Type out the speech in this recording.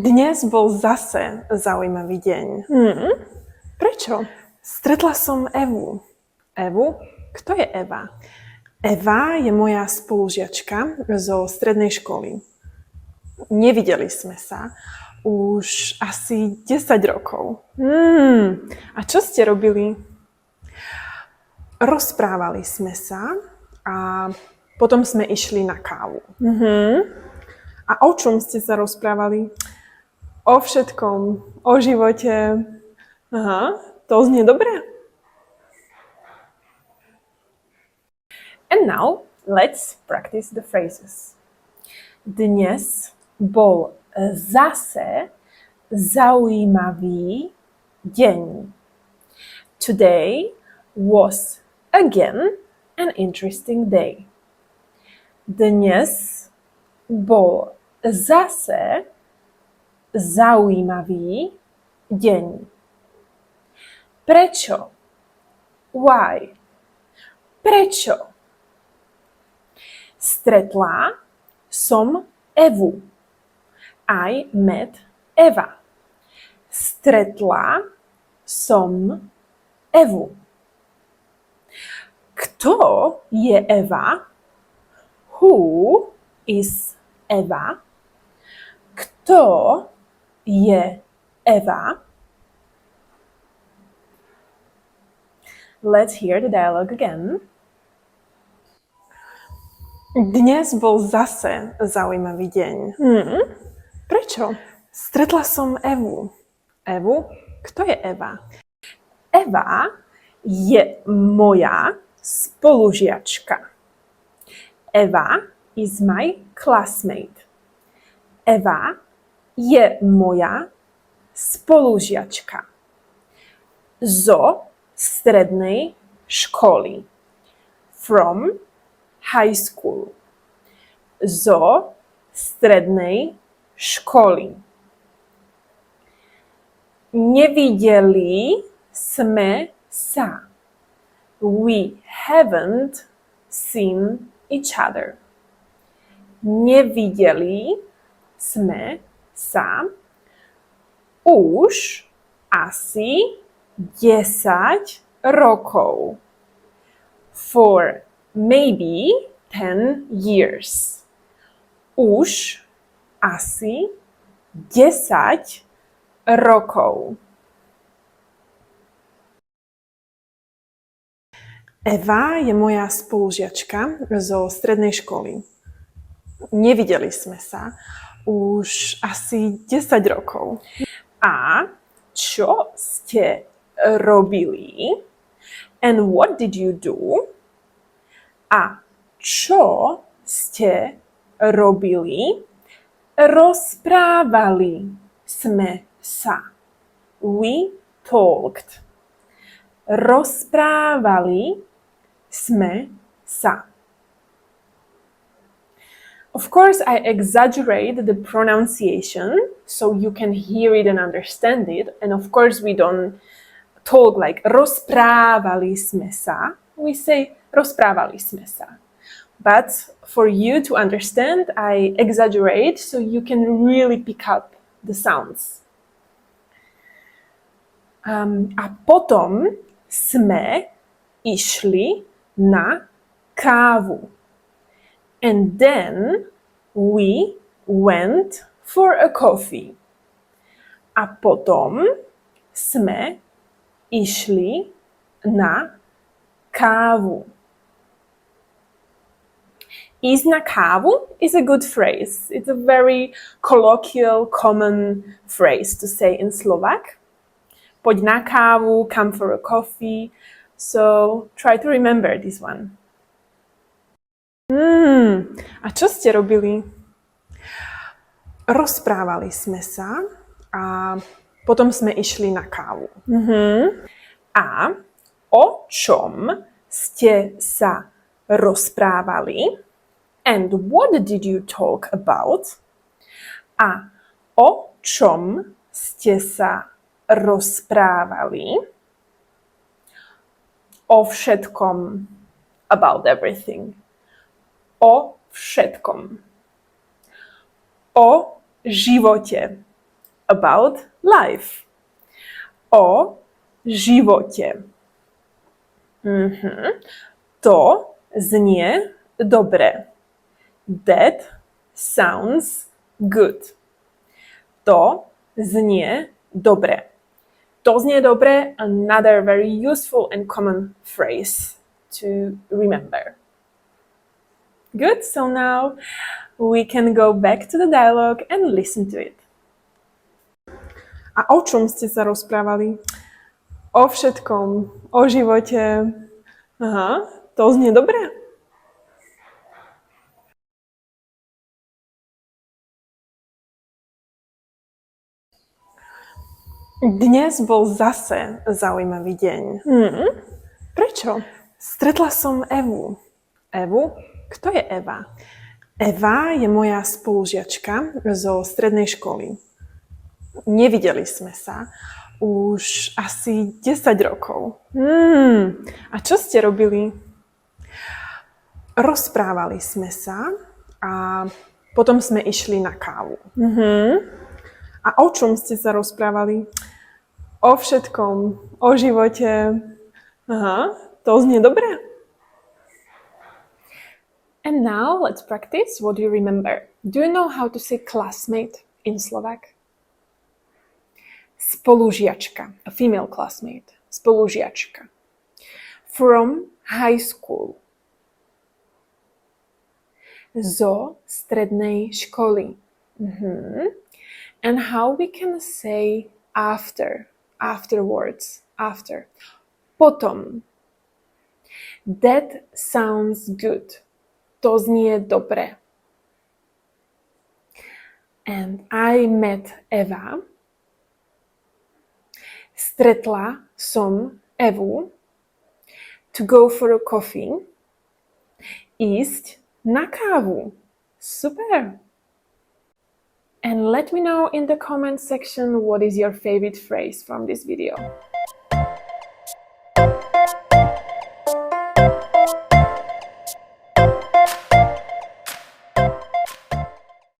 Dnes bol zase zaujímavý deň. Prečo? Stretla som Evu. Evu? Kto je Eva? Eva je moja spolužiačka zo strednej školy. Nevideli sme sa už asi 10 rokov. A čo ste robili? Rozprávali sme sa a potom sme išli na kávu. A o čom ste sa rozprávali? O všetkom, o živote. Aha, to znie dobre. And now, let's practice the phrases. Dnes bol zase zaujímavý deň. Today was again an interesting day. Dnes bol zase zaujímavý deň. Prečo? Why? Prečo? Stretla som Evu. I met Eva. Stretla som Evu. Kto je Eva? Who is Eva? Kto je Eva? Let's hear the dialogue again. Dnes bol zase zaujímavý deň. Prečo? Stretla som Evu. Evu? Kto je Eva? Eva je moja spolužiačka. Eva is my classmate. Eva je moja spolužiačka zo strednej školy. From high school. Zo strednej školy. Nevideli sme sa. We haven't seen each other. Nevideli sme sa už asi 10 rokov. For maybe 10 years. Už asi 10 rokov. Eva je moja spolužiačka zo strednej školy. Nevideli sme sa už asi 10 rokov. A čo ste robili? And what did you do? A čo ste robili? Rozprávali sme sa. We talked. Rozprávali sme sa. Of course, I exaggerate the pronunciation so you can hear it and understand it. And of course, we don't talk like rozprávali sme sa. We say rozprávali sme sa. But for you to understand, I exaggerate so you can really pick up the sounds. A potom sme išli na kávu. And then we went for a coffee. A potom sme išli na kávu. Ísť na kávu is a good phrase. It's a very colloquial, common phrase to say in Slovak. Poď na kávu, come for a coffee. So try to remember this one. A čo ste robili? Rozprávali sme sa a potom sme išli na kávu. A o čom ste sa rozprávali? And what did you talk about? A o čom ste sa rozprávali? O všetkom. About everything. O všetkom. O živote. about life. O živote. To znie dobre. That sounds good. To znie dobre. To znie dobre, another very useful and common phrase to remember. Good, so now we can go back to the dialogue and listen to it. A o čom ste sa rozprávali? O všetkom, o živote. Aha, to znie dobre. Dnes bol zase zaujímavý deň. Prečo? Stretla som Evu. Evu? Kto je Eva? Eva je moja spolužiačka zo strednej školy. Nevideli sme sa už asi 10 rokov. A čo ste robili? Rozprávali sme sa a potom sme išli na kávu. A o čom ste sa rozprávali? O všetkom, o živote. Aha, to znie dobre. And now let's practice what you remember. Do you know how to say classmate in Slovak? Spolužiačka, a female classmate. Spolužiačka. From high school. Zo strednej školy. And how we can say after, afterwards, after. Potom. That sounds good. To znie dobre. And I met Eva. Stretla som Evu. To go for a coffee. Ísť na kávu. Super. And let me know in the comment section what is your favorite phrase from this video.